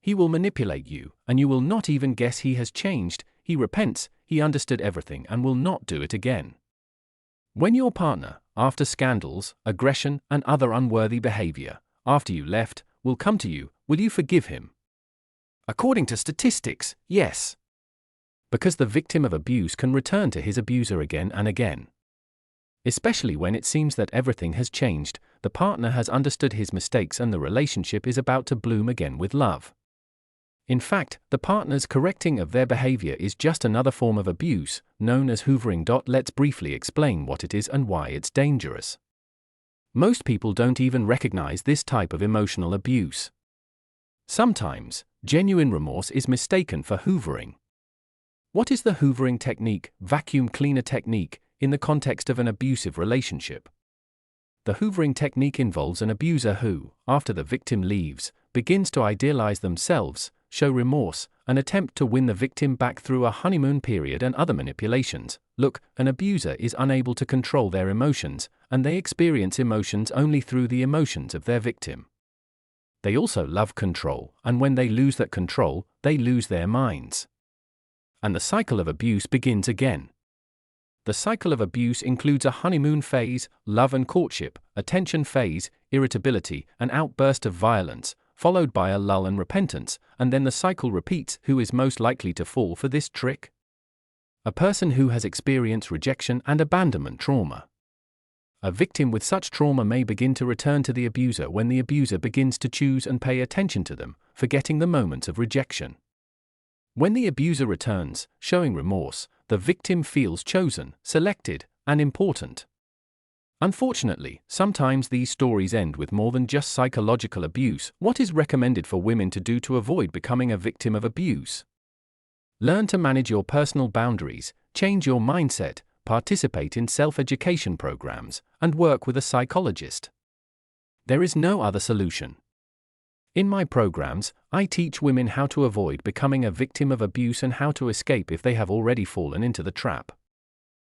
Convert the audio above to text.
He will manipulate you, and you will not even guess he has changed. He repents, he understood everything and will not do it again. When your partner, after scandals, aggression, and other unworthy behavior, after you left, will come to you, will you forgive him? According to statistics, yes. Because the victim of abuse can return to his abuser again and again. Especially when it seems that everything has changed, the partner has understood his mistakes and the relationship is about to bloom again with love. In fact, the partner's correcting of their behavior is just another form of abuse, known as hoovering. Let's briefly explain what it is and why it's dangerous. Most people don't even recognize this type of emotional abuse. Sometimes, genuine remorse is mistaken for hoovering. What is the hoovering technique, vacuum cleaner technique, in the context of an abusive relationship? The hoovering technique involves an abuser who, after the victim leaves, begins to idealize themselves, show remorse, and attempt to win the victim back through a honeymoon period and other manipulations. Look, an abuser is unable to control their emotions, and they experience emotions only through the emotions of their victim. They also love control, and when they lose that control, they lose their minds. And the cycle of abuse begins again. The cycle of abuse includes a honeymoon phase, love and courtship, a tension phase, irritability, an outburst of violence, followed by a lull and repentance, and then the cycle repeats. Who is most likely to fall for this trick? A person who has experienced rejection and abandonment trauma. A victim with such trauma may begin to return to the abuser when the abuser begins to choose and pay attention to them, forgetting the moments of rejection. When the abuser returns, showing remorse, the victim feels chosen, selected, and important. Unfortunately, sometimes these stories end with more than just psychological abuse. What is recommended for women to do to avoid becoming a victim of abuse? Learn to manage your personal boundaries, change your mindset, participate in self-education programs, and work with a psychologist. There is no other solution. In my programs, I teach women how to avoid becoming a victim of abuse and how to escape if they have already fallen into the trap.